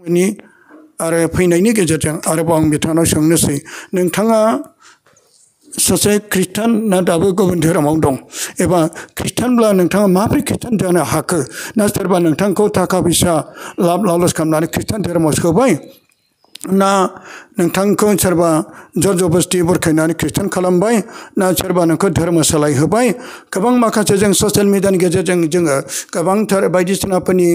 नि आरो फैनायनि गेजेरजों आरोबाव आं बिथांनाव सोंनोसै नोंथाङा सासे खृष्टान ना दाबो गुबुन धोरोमाव दं एबा खृष्टानब्ला नोंथाङा माबोरै खृष्टान जानो हाखो ना सोरबा नोंथांखौ थाखा फैसा लाब लालस खालामनानै खृष्टान धोरोमाव सोबाय ना नोंथांखौ सोरबा जर जबस्ति बुरखायनानै खृष्टान खालामबाय ना सोरबा नोंखौ धर्म सोलायहोबाय गोबां माखासे जों ससियेल मिडियानि गेजेरजों जोङो गोबांथार बायदिसिनाफोरनि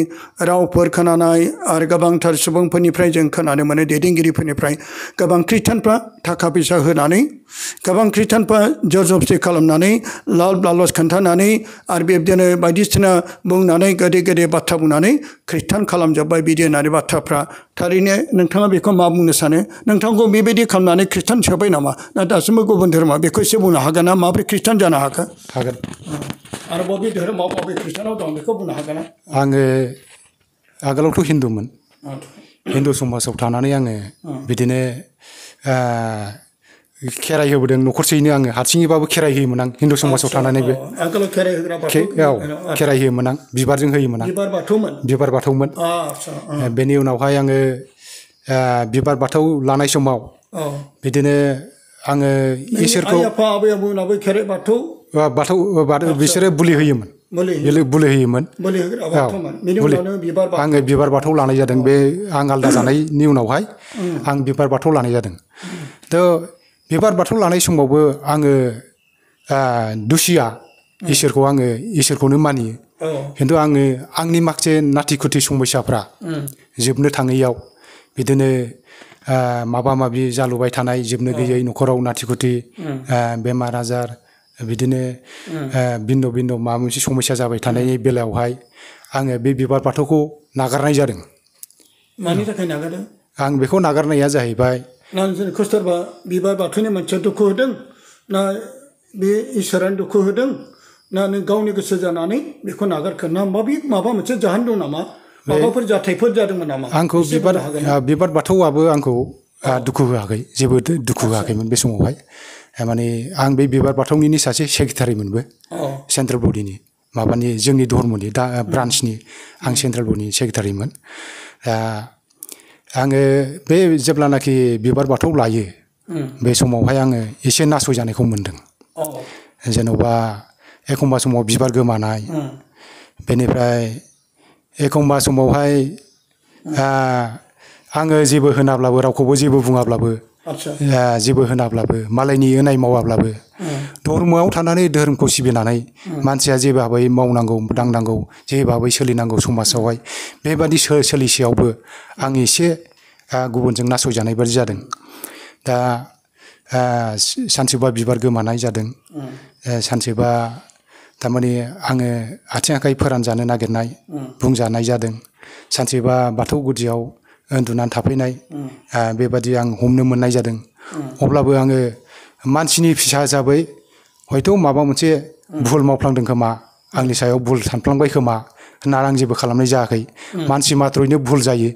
रावफोर खोनानाय आरो गोबांथार सुबुंफोरनिफ्राय जों खोनानो मोनो दैदेनगिरिफोरनिफ्राय गोबां खृष्टानफ्रा थाखा फैसा होनानै गोबां खृष्टानफ्रा जर जबस्ति खालामनानै लाल लालस खोन्थानानै आरो बेबायदिनो बायदिसिना बुंनानै गोदै गोदै बाथ्रा बुंनानै खृष्टान खालामजोब्बाय बिदि होननानै बाथ्राफ्रा थारैनो नोंथाङा बेखौ मा बुंनो सानो नोंथांखौ बेबायदि खालामनानै खृष्टान सोबाय नामा ना दासिमबो गुबुन धोरोमा बेखौ एसे बुंनो हागोन ना माबोरै खृष्टान जानो हाखो हागोन आरो बबे धोरोमाव बबे खृष्टानाव दं बेखौ बुंनो हागोन ना आङो आगोलावथ' हिन्दुमोन हिन्दु समाजाव थानानै आङो बिदिनो खेराइ होबोदों न'खरसेयैनो आङो हारसिङैबाबो खेराइ होयोमोन आं हिन्दु समाजाव थानानैबो आगोलाव खेराइ होग्रा बाथौ खेराइ होयोमोन आं बिबारजों होयोमोन आं बिबार बाथौमोन बेनि उनावहाय आङो बिबार बाथौ लानाय समाव बिदिनो आङो इसोरखौ आबै आबौनाबो खेराइ बाथौ बिसोरो बुलि होयोमोन बुलि होयोमोन आङो बिबार बाथौ लानाय जादों बे आं आलादा जानायनि उनावहाय आं बिबार बाथौ लानाय जादों थ' बिबार बाथौ लानाय समावबो आङो दुसिया इसोरखौ आङो इसोरखौनो मानियो खिन्थु आङो आंनि माखासे नाथि खुथि समयसाफ्रा जोबनो थाङैयाव बिदिनो माबा माबि जालुबाय थानाय जोबनो गैयै न'खराव नाथि खुथि बेमार आजार बिदिनो भिन्न भिन्न माबा मोनसे समयसा जाबाय थानायनि बेलायावहाय आङो बे बिबार बाथौखौ नागारनाय जादों मानि थाखाय नागारदों आं बेखौ नागारनाया जाहैबाय ना सोरबा बिबार बाथौनि मानसिया दुखु होदों ना बे इसोरानो दुखु होदों ना नों गावनि गोसो जानानै बेखौ नागारखो ना माबा मोनसे जाहोन दं नामा माबाफोर जाथायफोर जादोंमोन नामा आंखौ बिबार बाथौआबो आंखौ दुखु होआखै जेबो दुखु होआखैमोन बे समावहाय माने आं बे बिबार बाथौनिनो सासे सेक्रेटारिमोनबो सेन्ट्रेल बडिनि माबानि जोंनि धर्मनि दा ब्रान्सनि आं सेन्ट्रेल बडिनि सेक्रेटारिमोन आङो बे जेब्लानाखि बिबार बाथौ लायो बे समावहाय आङो एसे नासयजानायखौ मोनदों जेन'बा एखमबा समाव बिबार गोमानाय बेनिफ्राय एखमबा समावहाय आङो जेबो होनाब्लाबो रावखौबो जेबो बुङाब्लाबो जेबो होनाब्लाबो मालायनि इनाय मावाब्लाबो धर्मआव थानानै धोरोमखौ सिबिनानै मानसिया जे भाबै मावनांगौ दांनांगौ जे भाबै सोलिनांगौ समाजावहाय बेबादि सोलिसेयावबो आं एसे गुबुनजों नासयजानाय बादि जादों दा सानसेबा बिबार गोमानाय जादों सानसेबा थारमाने आङो आथिं आखाइ फोरानजानो नागिरनाय बुंजानाय जादों सानसेबा बाथौ गुदियाव उन्दुनानै थाफैनाय बेबादि आं हमनो मोननाय जादों अब्लाबो आङो मानसिनि फिसा हिसाबै हयथ' माबा मोनसे भुल मावफ्लांदों खोमा आंनि सायाव भुल सानफ्लांबाय खोमा होननानै आं जेबो खालामनाय जायाखै मानसि मात्रयैनो भुल जायो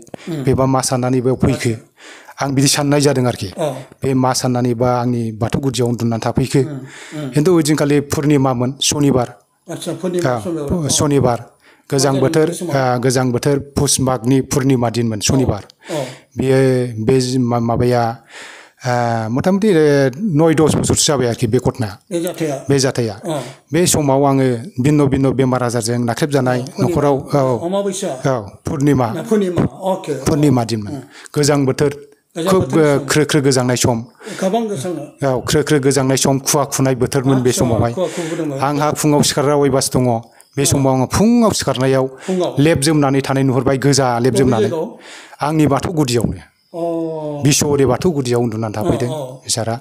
बेबा मा साननानै बेयाव फैखो आं बिदि साननाय जादों आरोखि बे मा साननानै बा आंनि बाथौ गुदियाव उन्दुनानै थाफैखो खिन्थु ओइदिनखालि पुर्निमामोन सनिबार गोजां बोथोर पुस मागनि पुर्निमा दिनमोन सनिबार बियो बे माबाया मथा मथि 9-10 बोसोरसो जाबाय आरोखि बे घटना बे जाथाया बे समाव आङो भिन्न भिन्न बेमार आजारजों नाख्रेबजानाय न'खराव पुर्निमा दिनमोन गोजां बोथोर खोब ख्रो ख्रो गोजांनाय सम ख्रो ख्रो गोजांनाय सम खुवा खुनाय बोथोरमोन बे समावहाय आंहा फुङाव सिखारग्रा अयभास दङ बे समाव आङो फुङाव सिखारनायाव लेब जोमनानै थानाय नुहुरबाय गोजा लेब जोमनानै आंनि बाथौ गुदियावनो बिश्वहरि बाथौ गुदियाव उन्दुनानै थाफैदों बिसारा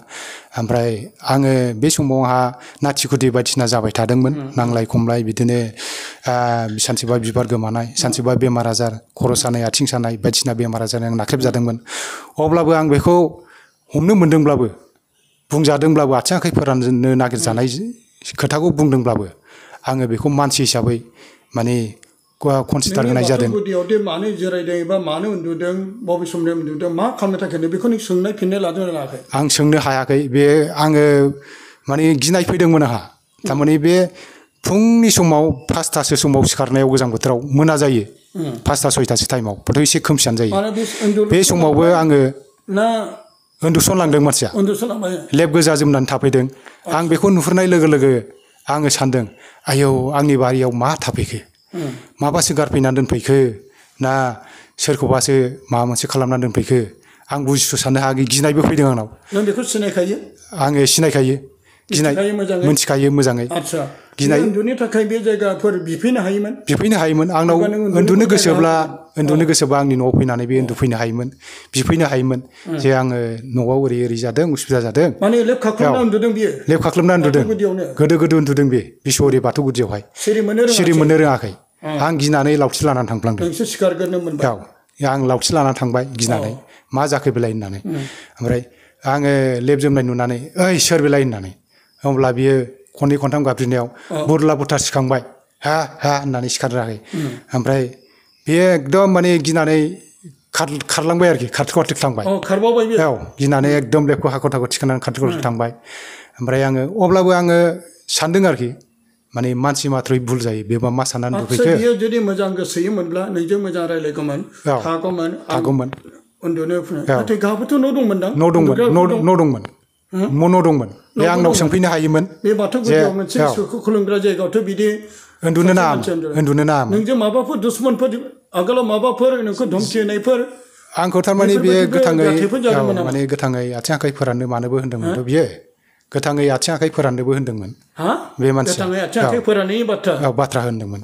ओमफ्राय आङो बे समाव आंहा नाथि खुथि बायदिसिना जाबाय थादोंमोन नांलाय खमलाय बिदिनो सानसेबा बिबार गोमानाय सानसेबा बेमार आजार खर' सानाय आथिं सानाय बायदिसिना बेमार आजारजों नाख्रेबजादोंमोन अब्लाबो आं बेखौ हमनो मोनदोंब्लाबो बुंजादोंब्लाबो आथिं आखाइ फोराननो नागिरजानाय खोथाखौ बुंदोंब्लाबो आङो बेखौ मानसि हिसाबै माने कनसिडार होनाय जादों मानो जिरायदों एबा मानो उन्दुदों बबे समनि उन्दुदों मा खालामनो थाखाय बेखौ नों सोंनाय फिननाय लादों ना लायाखै आं सोंनो हायाखै बे आङो माने गिनाय फैदोंमोन आंहा थारमाने बे फुंनि समाव 5थासो समाव सिखारनायाव गोजां बोथोराव मोना जायो 5टा 6टासो टाइमाव बथ' एसे खोमसियानो जायो आरो बे समावबो आङो ना उन्दुसनलांदों मानसिया उन्दुसनलांबाय लेब गोजा जोमनानै थाफैदों आं बेखौ नुहुरनाय लोगो लोगो आङो सानदों आयौ आंनि बारियाव मा थाफैखो माबासो गारफैनानै दोनफैखो ना सोरखौबासो माबा मोनसे खालामनानै दोनफैखो आं बुजिस' साननो हायाखै गिनायबो फैदों आंनाव नों बेखौ सिनायखायो आङो सिनायखायो गिनाय मोनथिखायो मोजाङै आदसा गिनाय उन्दुनो थाखाय बे जायगाफोर बिफैनो हायोमोन आंनाव उन्दुनो गोसोब्ला आंनि न'आव फैनानै बे उन्दुफैनो हायोमोन बिफैनो हायोमोन जे आङो न'आव ओरै ओरै जादों उसुबिदा जादों माने लेब खाख्लुमना उन्दुदों बियो लेब खाख्लुमना उन्दुदों गोदो गोदो उन्दुदों बे बिशहरि बाथौ गुदियावहाय सिरि मोननो रोङाखै आं गिनानै लावथि लानानै थांफ्लांदों नोंसो सिखारग्रोनो मोनबाय आं लावथि लानानै थांबाय गिनानै मा जाखो बेलाय होननानै ओमफ्राय आङो लेब जोमनाय नुनानै ओइ सोर बेलाय होननानै होमब्ला बियो खननै खनथाम गाबज्रिनायाव बुरला बुरथा सिखांबाय हा हा होननानै सिखारराखै ओमफ्राय बेयो एकदम माने गिनानै खारलांबाय आरोखि खारथिख्लांबाय खारबावबाय औ गिनानै एकदम लेबखौ हाखर थाखर थिखांनानै खारथिख्लां थांबाय ओमफ्राय अब्लाबो आङो सानदों आरोखि माने मानसि माथ्रयै भुल जायो बेबा मा साननानै दुफैखो बियो जुदि मोजां गोसोयोमोनब्ला नोंजों मोजां रायलायगौमोन थागौमोन उन्दुनो नाथाय गाहाबोथ' न' दंमोनदां न' दंमोन बे आंनाव सोंफैनो हायोमोन बे बाथौ गुदियाव मोनसे इसोरखौ खुलुमग्रा जायगायावथ' बिदि उन्दुनो नाङामोन नोंजों माबाफोर दुश्मनफोर आगोलाव माबाफोर नोंखौ धमखि होनायफोर आंखौ थारमाने बेयो गोथाङै आथिं आखाइ फोराननो मानोबो होन्दोंमोनथ' बियो गोथाङै आथिं आखाइ फोराननोबो होन्दोंमोन बे मानसिया बाथ्रा होन्दोंमोन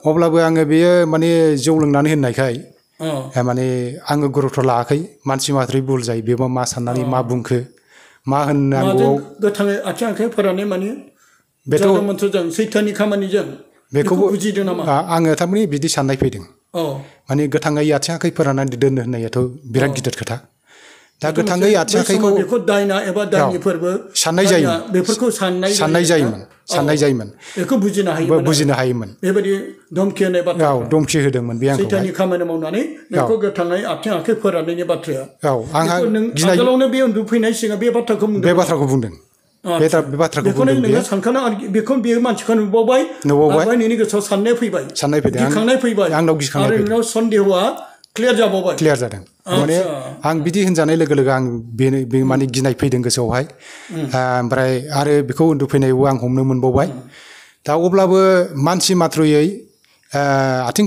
अब्लाबो आङो बेयो माने जौ लोंनानै होननायखाय माने आङो गुरुत्व लायाखै मानसि माथ्रयै भुल जायो बेबा मा साननानै मा बुंखो मा होननांगौ गोथाङै आथिं आखाइ फोराननाय माने बेथ' सैथाननि खामानिजों बेखौ बुजिदों नामा आङो थारमाने बिदि साननाय फैदों माने गोथाङै आथिं आखाइ फोराननानै दोननो होननायाथ' बिराद गिदिर खोथा दा गोथाङै आथिं आखाइखौ बेखौ दायना एबा दायनिफोरबो साननाय जायोमोन बेफोरखौ साननाय जायोमोन बेखौ बुजिनो हायोमोन बेबायदि धमखि होनाय बाथ्रा धमखि होदोंमोन बे आंखौ सैथाननि खामानि मावनानै नोंखौ गोथाङै आथिं आखाइ फोराननायनि बाथ्राया आंहा आगोलावनो बे उन्दुफैनाय सिगां बे बाथ्राखौ बुंदों बे बाथ्राखौ बुंदों नोङो सानखाना बेखौ बे मानसिखौ नुबावबाय नोंनि गोसोआव साननाय फैबाय गिखांनाय फैबाय आंनाव गिखांनाय आरो नोंनाव सन्देहआ क्लियार जादों माने आं बिदि होनजानाय लोगो लोगो आं बे माने गिनाय फैदों गोसोआवहाय ओमफ्राय आरो बेखौ उन्दुफैनायावबो आं हमनो मोनबावबाय दा अब्लाबो मानसि माथ्रयै आथिं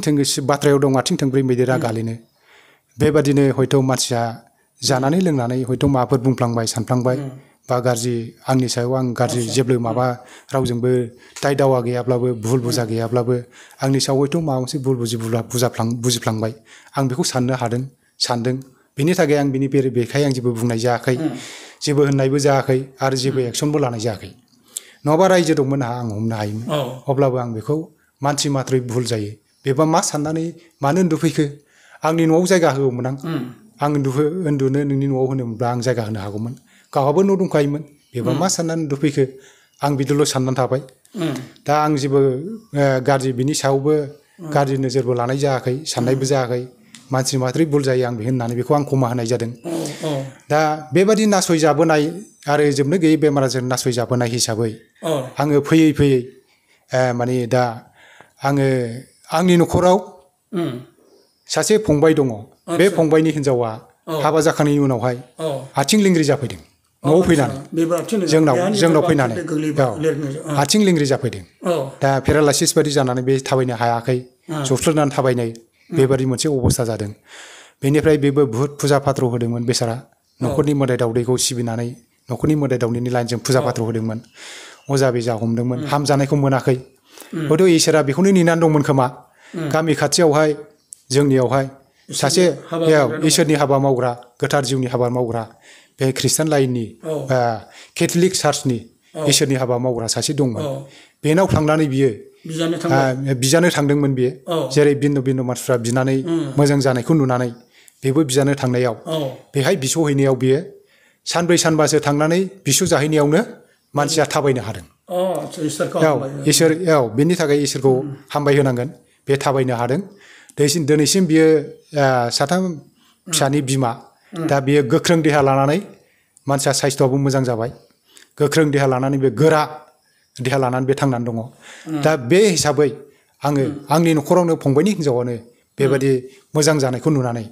बाथ्रायाव दं आथिं थोंब्रै मैदेरा गालिनो बेबादिनो हयथ' मानसिया जानानै लोंनानै हयथ' माबाफोर बुंफ्लांबाय सानफ्लांबाय बा गाज्रि आंनि सायाव आं गाज्रि जेबो माबा रावजोंबो दाय दावा गैयाब्लाबो भुल बुजा गैयाब्लाबो आंनि सायाव हयथ' माबा मोनसे भुल बुजिफ्लांबाय आं बेखौ सानदों बेनि थाखाय आं बिनि बेरेखायै आं जेबो बुंनाय जायाखै जेबो होननायबो जायाखै आरो जेबो एक्सनबो लानाय जायाखै नङाबा रायजो दंमोन आं हमनो हायोमोन अब्लाबो आं बेखौ मानसि माथ्रै भुल जायो बेबा मा साननानै मानो उन्दुफैखो आंनि न'आव जायगा होगौमोन आं उन्दुनो नोंनि न'आव होनोमोनब्ला आं जायगा होनो हागौमोन गावहाबो न' दंखायोमोन बेबा मा साननानै उन्दुफैखो आं बिदिल' साननानै थाबाय दा आं जेबो गाज्रि बिनि सायावबो गाज्रि नोजोरबो लानाय जायाखै साननायबो जायाखै मानसि माथ्रै भुल जायो आं होननानै बेखौ आं खमा होनाय जादों दा बेबादि नासयजाबोनाय आरो जोबनो गैयै बेमार आजार नासयजाबोनाय हिसाबै आङो फैयै माने दा आङो आंनि न'खराव सासे फंबाय दङ बे फंबायनि हिनजावा हाबा जाखांनायनि उनावहाय आथिं लिंग्रि जाफैदों न'आव फैनानै जोंनाव फैनानै आथिं लिंग्रि जाफैदों दा पेरालाइसिस बादि जानानै बे थाबायनो हायाखै जफ्लोनानै थाबायनाय बेबादि मोनसे अबस्था जादों बेनिफ्राय बेबो बुहुद फुजा फाथ्र होदोंमोन बेसारा न'खरनि मोदाय दावदैखौ सिबिनानै न'खरनि मोदाय दावदैनि लाइनजों फुजा फाथ्र होदोंमोन अजा बेजा हमदोंमोन हामजानायखौ मोनाखै हयथ' इसोरा बेखौनो नेनानै दंमोन खोमा गामि खाथियावहाय जोंनियावहाय सासे इसोरनि हाबा मावग्रा गोथार जिउनि हाबा मावग्रा बे खृष्टान लाइननि केथलिक चार्चनि इसोरनि हाबा मावग्रा सासे दंमोन बेनाव थांनानै बियो बिजानो थांदोंमोन बियो जेरै भिन्न मानसिफ्रा बिनानै मोजां जानायखौ नुनानै बेबो बिजानो थांनायाव बेहाय बिस'हैनायाव बियो सानब्रै सानबासो थांनानै बिस' जाहैनायावनो मानसिया थाबायनो हादों बेनि थाखाय इसोरखौ हामबाय होनांगोन बे थाबायनो हादों दिनैसिम बियो साथाम फिसानि बिमा दा बियो गोख्रों देहा लानानै मानसिया साइस्थ'आबो मोजां जाबाय गोख्रों देहा लानानै बे गोरा देहा लानानै बे थांनानै दङ दा बे हिसाबै आङो आंनि न'खरावनो फंबायनि हिनजावानो बेबायदि मोजां जानायखौ नुनानै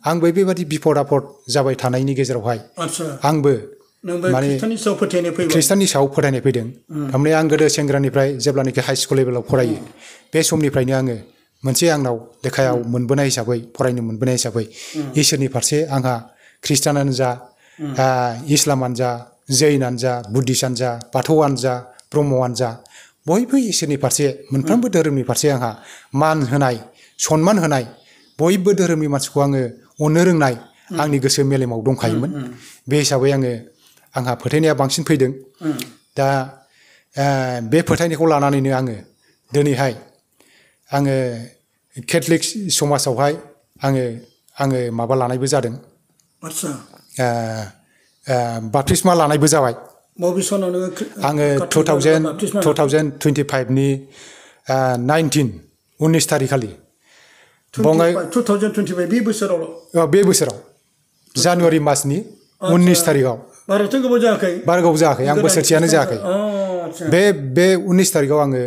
आंबो बेबायदि बिपद आफद जाबाय थानायनि गेजेरावहाय आंबो माने खृष्टाननि सायाव फोथायनाय फैदों थारमाने आं गोदो सेंग्रानिफ्राय जेब्लानाखि हाइ स्कुल लेभेलाव फरायो बे समनिफ्रायनो आङो मोनसे आंनाव लेखायाव मोनबोनाय हिसाबै फरायनो मोनबोनाय हिसाबै इसोरनि फारसे आंहा खृष्टानानो जा इस्लामानो जा जैनानो जा बुद्धिस्टआनो जा बाथौआनो जा ब्रह्मआनो जा बयबो इसोरनि फारसे मोनफ्रोमबो धोरोमनि फारसे आंहा मान होनाय सनमान होनाय बयबो धोरोमनि मानसिखौ आङो अननो रोंनाय आंनि गोसो मेलेमाव दंखायोमोन बे हिसाबै आंहा फोथायनाया बांसिन फैदों दा बे फोथायनायखौ लानानैनो आङो दिनैहाय आङो केथलिक समाजावहाय आङो माबा लानायबो जादों बाप्तिस्मा लानायबो जाबाय आङो 2025नि 19 थारिखालि बे बोसोराव जानुवारि मासनि 19 थारिखाव बारा गोबाव जायाखै आं बोसोरसेयानो जायाखै बे 19 थारिखाव आङो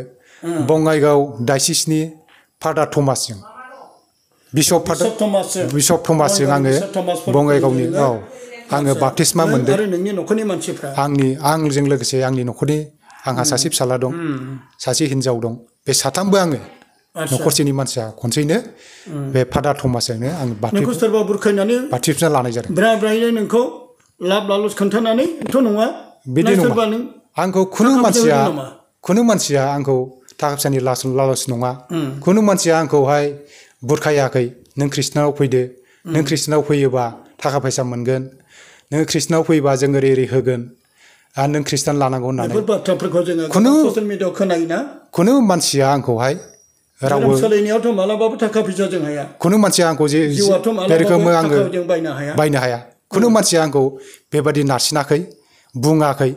बङाइगाव डायसिसनि फादार थमासजों बिशप थमासजों आङो बङाइगावनि आङो बाप्तिस्मा मोनदों आंजों लोगोसे आंनि न'खरनि आंहा सासे फिसाला दं सासे हिनजाव दं बे साथामबो आङो न'खरसेनि मानसिया खनसेनो बे फादार थमासजोंनो आं बाप्तिस्मा लानाय जादों बिदि नङा आंखौ खुनु मानसिया आंखौ थाखा फैसानि लालस नङा खुनु मानसिया आंखौहाय बुरखायाखै नों खृष्टानाव फैदो नों खृष्टानाव फैयोबा थाखा फैसा मोनगोन नों खृष्टानाव फैयोबा जों ओरै होगोन आरो नों खृष्टान लानांगौ होननानै खुनु मानसिया आंखौहाय रावबो खुनु मानसिया आंखौ जे बे रोखोमै आङो बायनो हाया खुनु मानसिया आंखौ बेबादि नारसिनाखै बुङाखै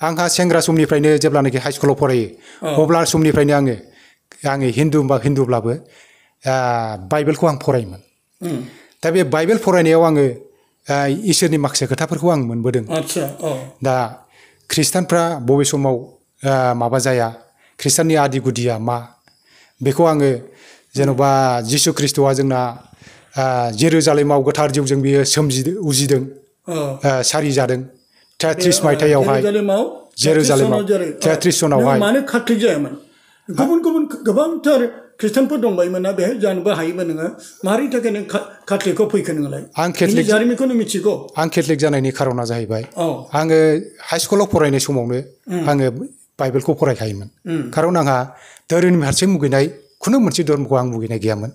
आंहा सेंग्रा समनिफ्रायनो जेब्लानाखि हाइ स्कुलाव फरायो अब्ला समनिफ्रायनो आङो हिन्दुब्लाबो बाइबेलखौ आं फरायोमोन दा बे बाइबेल फरायनायाव आङो इसोरनि माखासे खोथाफोरखौ आं मोनबोदों दा खृष्टानफ्रा बबे समाव माबा जाया खृष्टाननि आदि गुदिया मा बेखौ आङो जेन'बा जिसु ख्रिस्ट'आ जोंना जेरुजालेमाव गोथार जिउजों बियो उजिदों सारि जादों 33 मायथाइयावहाय जेरुजालेमाव 33 सनावहाय मानो काथलिक जायामोन गुबुन गोबांथार खृष्टानफोर दंबायोमोन ना बेहाय जानोबो हायोमोन नोङो मारै थाखाय नों काथलिकखौ फैखो नोंलाय आं केथलिक जारिमिनखौ नों मिथिगौ आं केथलिक जानायनि खारना जाहैबाय आङो हाइ स्कुलाव फरायनाय समावनो आङो बाइबेलखौ फरायखायोमोन खारन आंहा धोरोमनि फारसे मुगैनाय खुनु मोनसे धर्मखौ आं मुगैनाय गैयामोन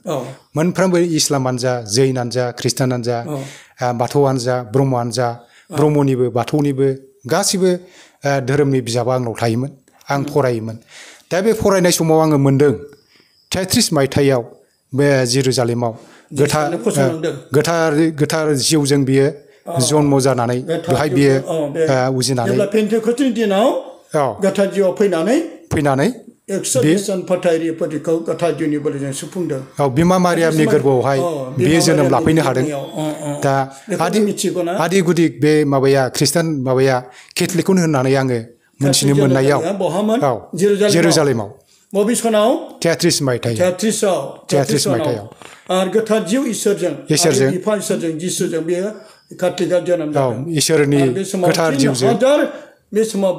मोनफ्रोमबो इस्लामानो जा जैनानो जा खृष्टानानो जा बाथौआनो जा ब्रह्मनिबो बाथौनिबो गासिबो धोरोमनि बिजाबा आंनाव थायोमोन आं फरायोमोन दा बे फरायनाय समाव आङो मोनदों 33 मायथाइयाव बे जेरुजालेमाव गोथार जिउजों बियो जन्म जानानै बेहाय बियो उजिनानै गोथार जिउआव फैनानै बिमा मारियामनि गोरबोआवहाय बियो जोनोम लाफैनो हादों दा आदि गुदि बे माबाया खृष्टान माबाया केथलिकखौनो होननानै आङो मोनथिनो मोननायाव जेरुजालेमाव 33 मायथाइयाव आरो गोथार जिउ इसोरजों जिसुजों बेयो काथलिकआ जोनोम जादों इसोरनि गोथार जिउजों बे समाव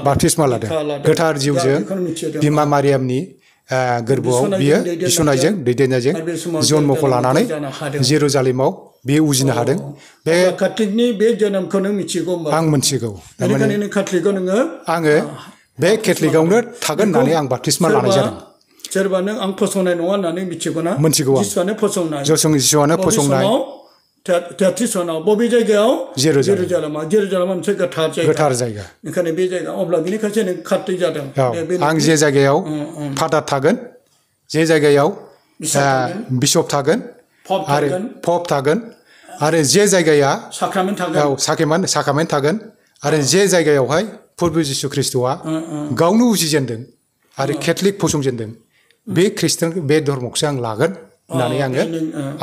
बाप्तिस्मा लादों गोथार जिउजों बिमा मारियामनि गोरबोआव बियो थिसननायजों दैदेननायजों जन्मखौ लानानै जेरुजालेमाव बियो उजिनो हादों बे काथलिकनि बे जोनोमखौ नों मिथिगौ आं मिथिगौ बेनिखायनो काथलिकआव नोङो आङो बे केथलिकआवनो थागोन होननानै आं बाप्तिस्मा लानाय जादों सोरबा नों आं फसंनाय नङा होननानै मिथिगौ ना मिथिगौ जिसुआनो फसंनाय 33 सनाव बबे जायगायाव जेरुजालेमा मोनसे गोथार जायगा ओंखायनो बे जायगा अब्ला बेनिखायसो नों काथलिक जादों आं जे जायगायाव फादार थागोन जे जायगायाव बिशप थागोन आरो पप थागोन आरो जे जायगाया साक्रामेन्ट थागोन आरो जे जायगायावहाय प्रभु जिसु ख्रिस्ट'आ गावनो उजिजेनदों आरो केथलिक फसंजेनदों बे खृष्टान बे धर्मखौसो आं लागोन होननानै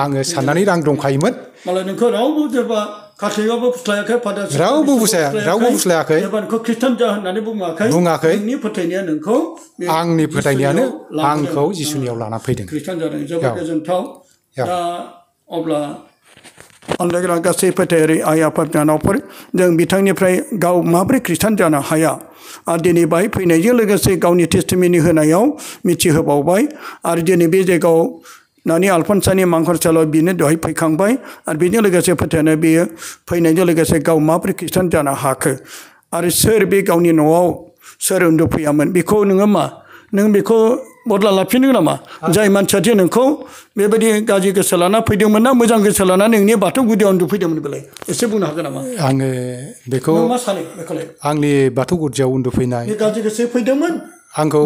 आङो साननानै आं दंखायोमोन मालाय नोंखौ रावबो सोरबा काथलिकआबो फुस्लायाखै फादार रावबो फुस्लायाखै एबा नोंखौ खृष्टान जा होननानै बुङाखै नोंनि फोथायनाया नोंखौ आंनि फोथायनायानो आंखौ जिसुनियाव लाना फैदों खृष्टान जादों जोबोद गोजोनथाव दा अब्ला अनलायग्रा गासै फोथायारि आइ आफा बिनानावफोर जों बिथांनिफ्राय गाव माबोरै खृष्टान जानो हाया आरो दिनै बाहाय फैनायजों लोगोसे गावनि टेस्टिमनि होनायाव मिथिहोबावबाय आरो दिनै बे जायगायाव नानि आलफनसानि मांखरसालाव बिनो दहाय फैखांबाय आरो बेजों लोगोसे फोथायनाय बेयो फैनायजों लोगोसे गाव माबोरै खृष्टान जानो हाखो आरो सोर बे गावनि न'आव सोर उन्दुफैयामोन बेखौ नोङो मा नों बेखौ बदला लाफिननो नामा जाय मानसिया नोंखौ बेबायदि गाज्रि गोसो लाना फैदोंमोन ना मोजां गोसो लानानै नोंनि बाथौ गुदियाव उन्दुफैदोंमोन बेलाय एसे बुंनो हागोन नामा आङो बेखौ मा सानो बेखौलाय आंनि बाथौ गुदियाव उन्दुफैनाय बे गाज्रि गोसो फैदोंमोन आंखौ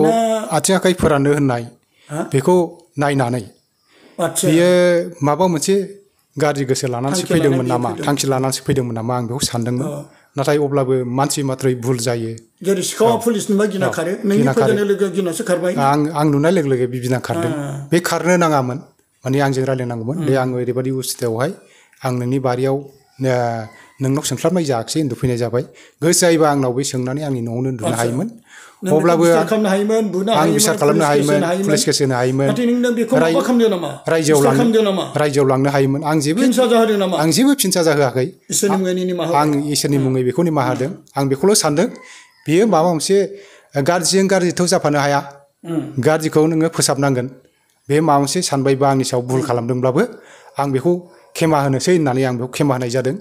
आथिं आखाइ फोराननो होननाय बेखौ नायनानै बियो माबा मोनसे गाज्रि गोसो लानानैसो फैदोंमोन नामा थांखि लानानैसो फैदोंमोन नामा आं बेखौ सानदोंमोन नाथाय अब्लाबो मानसि मात्रै भुल जायो जेरै सिखावा पुलिसनिबा गिना खारो नोंनि फोथायनाय लोगो गिनासो खारबाय आं नुनाय लोगो लोगो बिबिना खारदों बे खारनो नाङामोन माने आंजों रायलायनांगौमोन दे आङो ओरैबायदि उसुबिदायावहाय आं नोंनि बारियाव नोंनाव सोंस्लाबनाय जायाखिसै उन्दुफैनाय जाबाय गोसो जायोबा आंनाव बे सोंनानै आंनि न'आवनो उन्दुनो हायोमोन अब्लाबो आं बिसार खालामनो हायोमोन पुलिस केस होनो हायोमोन रायजोआव लांनो हायोमोन आं जेबो फिन साजा होआखै आं इसोरनि मुङै बेखौ निमाहा होदों आं बेखौल' सानदों बेयो माबा मोनसे गाज्रिजों गाज्रिथ' जाफानो हाया गाज्रिखौ नोङो फोसाबनांगोन बे माबा मोनसे सानबायबा आंनि सायाव भुल खालामदोंब्लाबो आं बेखौ खेमा होनोसै होननानै आं बेखौ खेमा होनाय जादों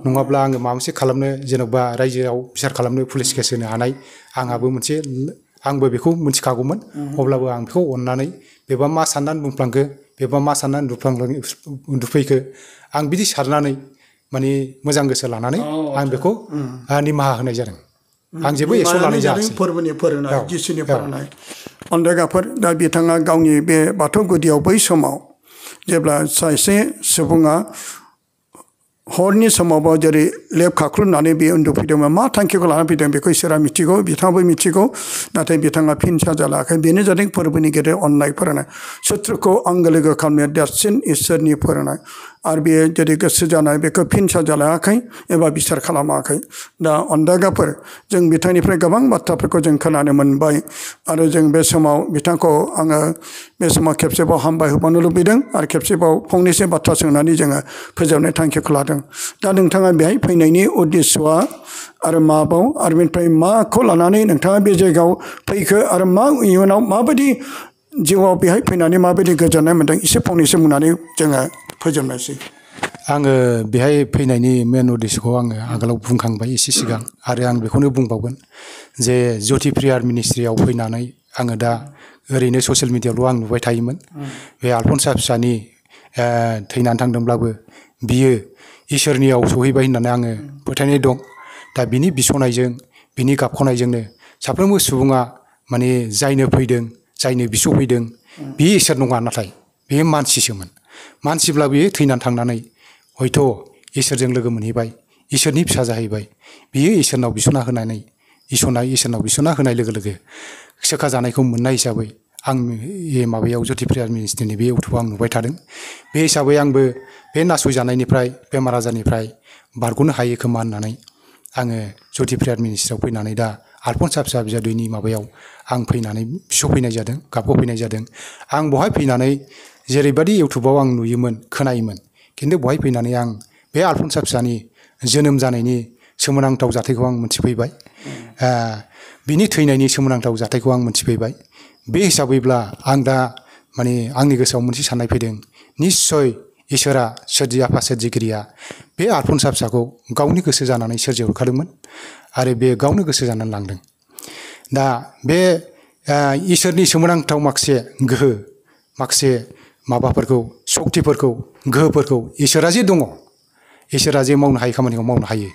नङाब्ला आङो माबा मोनसे खालामनो जेन'बा रायजोआव बिसार खालामनो पुलिस केस होनो हानाय आंहाबो मोनसे आंबो बेखौ मिथिखागौमोन अब्लाबो आं बेखौ अननानै बेबा मा साननानै बुंफ्लांखो बेबा मा साननानै उन्दुफैखो आं बिदि सारनानै माने मोजां गोसो लानानै आं बेखौ निमाहा होनाय जादों आं जेबो एक्स' लानाय जायासै फोरबोनि फोरोंनाय जिसुनि फोरोंनाय अनदायगाफोर दा बिथाङा गावनि बे बाथौ गुदियाव बै समाव जेब्ला सासे सुबुङा हरनि समावबो जेरै लेब खाख्लुमनानै बे उन्दुफैदोंमोन मा थांखिखौ लानानै फैदों बेखौ इसोरा मिथिगौ बिथाङाबो मिथिगौ नाथाय बिथाङा फिन साजा लायाखै बेनो जादों फोरबोनि गेदेर अननाय फोरोंनाय सुथ्रुखौ आंगो लोगो खालामनाया देरसिन इसोरनि फोरोंनाय आरो बेयो जुदि गोसो जानाय बेखौ फिन साजा लायाखै एबा बिसार खालामाखै दा अनदायगाफोर जों बिथांनिफ्राय गोबां बाथ्राफोरखौ जों खोनानो मोनबाय आरो जों बे समाव बिथांखौ आङो बे समाव खेबसेबाव हामबाय होबावनो लुबैदों आरो खेबसेबाव फंनैसो बाथ्रा सोंनानै जोङो फोजोबनाय थांखिखौ लादों दा नोंथाङा बेहाय फैनायनि उद्देस्यआ आरो माबाव आरो बेनिफ्राय माखौ लानानै नोंथाङा बे जायगायाव फैखो आरो मा इयुनाव माबायदि जिउआव बेहाय फैनानै माबायदि गोजोननाय मोन्दों एसे फंनैसो बुंनानै जोङो फोजोबनोसै आङो बेहाय फैनायनि मेन उद्देश्यखौ आङो आगोलाव बुंखांबाय एसे सिगां आरो आं बेखौनो बुंबावगोन जे ज्योति प्रेयार मिनिस्ट्रियाव फैनानै आङो दा ओरैनो ससियेल मिडियायावल' आं नुबाय थायोमोन बे आलफनसा फिसानि थैनानै थांदोंब्लाबो बियो इसोरनियाव सहैबाय होननानै आङो फोथायनाय दं दा बिनि बिसनायजों बिनि गाबख'नायजोंनो साफ्रोमबो सुबुङा माने जायनो फैदों जायनो बिस'फैदों बे इसोर नङा नाथाय बे मानसिसोमोन मानसिब्ला बियो थैनानै थांनानै हयथ' इसोरजों लोगो मोनहैबाय इसोरनि फिसा जाहैबाय बियो इसोरनाव बिसना होनानै इसोरनाव बिसना होनाय लोगो लोगो सोखा जानायखौ मोननाय हिसाबै आं माबायाव ज्योति प्रेयार मिनिस्ट्रिनि बे इउटुबाव आं नुबाय थादों बे हिसाबै आंबो बे नासयजानायनिफ्राय बेमार आजारनिफ्राय बारग'नो हायो खोमा होननानै आङो ज्योति प्रेयार मिनिस्ट्रियाव फैनानै दा आलफनसा फिसा बिजादैनि माबायाव आं फैनानै बिस'फैनाय जादों गाबख'फैनाय जादों आं बहाय फैनानै जेरैबायदि इउटुबाव आं नुयोमोन खोनायोमोन खिन्थु बहाय फैनानै आं बे आलफनसा फिसानि जोनोम जानायनि सोमोनांथाव जाथायखौ आं मोनथिफैबाय बिनि थैनायनि सोमोनांथाव जाथायखौ आं मोनथिफैबाय बे हिसाबैब्ला आं दा माने आंनि गोसोआव मोनसे साननाय फैदों निस्सय इसोरा सोरजि आफा सोरजिगिरिया बे आलफनसा फिसाखौ गावनि गोसो जानानै सोरजिहरखादोंमोन आरो बे गावनो गोसो जानानै लांदों दा बे इसोरनि सोमोनांथाव माखासे गोहो माखासे माबाफोरखौ सक्तिफोरखौ गोहोफोरखौ इसोरा जे दङ इसोरा जे मावनो हायै खामानिखौ मावनो हायो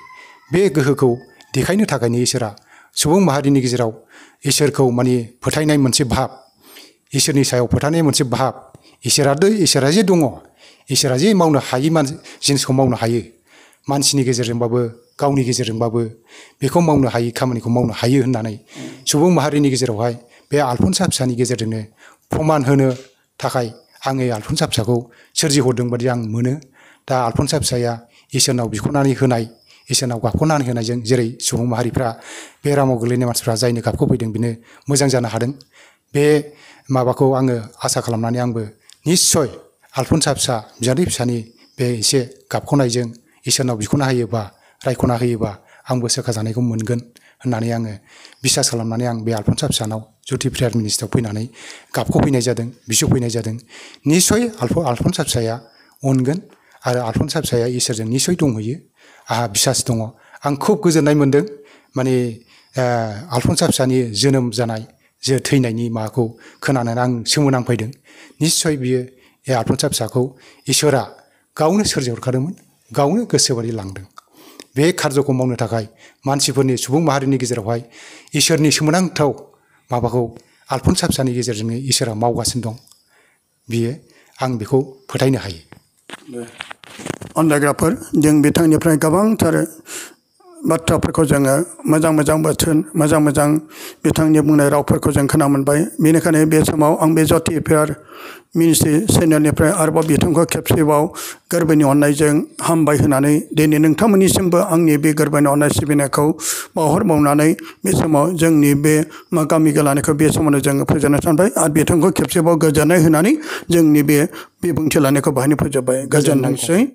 बे गोहोखौ देखायनो थाखायनो इसोरा सुबुं माहारिनि गेजेराव इसोरखौ माने फोथायनाय मोनसे भाब इसोरनि सायाव फोथायनाय मोनसे भाब इसोरा जे दङ इसोरा जे मावनो हायि जिनिसखौ मावनो हायो मानसिनि गेजेरजोंबाबो गावनि गेजेरजोंबाबो बेखौ मावनो हायि खामानिखौ मावनो हायो होननानै सुबुं माहारिनि गेजेरावहाय बे आलफनसा फिसानि गेजेरजोंनो प्रमान होनो थाखाय आङो आलफनसा फिसाखौ सोरजिहरदों बादि आं मोनो दा आलफनसा फिसाया इसोरनाव बिख'नानै होनाय इसोरनाव गाबख'नानै होनायजों जेरै सुबुं माहारिफ्रा बेरामाव गोग्लैनाय मानसिफ्रा जायनो गाबखौ फैदों बेनो मोजां जानो हादों। बे माबाखौ आङो आसा खालामनानै आंबो निस्सय आलफनसा फिसा बियादै फिसानि बे एसे गाबख'नायजों इसोरनाव बिख'ना होयोबा रायख'ना होयोबा आंबो सोखाजानायखौ मोनगोन होननानै आङो बिसास खालामनानै आं बे आलफनसा फिसानाव जुटि प्रेयार मिनिस्ट्रियाव फैनानै गाबख'फैनाय जादों, बिस'फैनाय जादों। निस्सय आलफनसा फिसाया अनगोन आरो आलफनसा फिसाया इसोरजों निस्सय दंहैयो, आंहा बिसास दङ। आं खुब गोजोननाय मोन्दों माने आलफनसा फिसानि जोनोम जानाय जे थैनायनि माबाखौ खोनानानै आं सोमोनांफैदों। निस्सय बियो आलफनसा फिसाखौ इसोरा गावनो सोरजिहरखादोंमोन, गावनो गोसोबादि लांदों। बे खार्यखौ मावनो थाखाय मानसिफोरनि सुबुं माहारिनि गेजेरावहाय इसोरनि सोमोनांथाव माबाखौ आलफनसा फिसानि गेजेरजोंनो इसोरा मावगासिनो दं। बियो आं बेखौ फोथायनो हायो। अनलायग्राफोर, जों बिथांनिफ्राय गोबांथार बाथ्राफोरखौ जोङो मोजां बोथोन, मोजां बिथांनि बुंनाय रावफोरखौ जों खोना मोनबाय। बेनिखायनो बे समाव आं बे जटि प्रेयार मिनिस्ट्रि चेनेलनिफ्राय आरोबाव बिथांखौ खेबसेबाव गोरबोनि अननायजों हामबाय होनानै दिनै नोंथांमोननिसिमबो आंनि बे गोरबोनि अननाय सिबिनायखौ बावहरबावनानै बे समाव जोंनि बे गामि गेलानिखौ बे समावनो जोङो फोजोबनो सानबाय आरो बिथांखौ खेबसेबाव गोजोननाय होनानै जोंनि बे बिबुंथि लानायखौ बाहायनो फोजोबबाय। गोजोनथोंसै।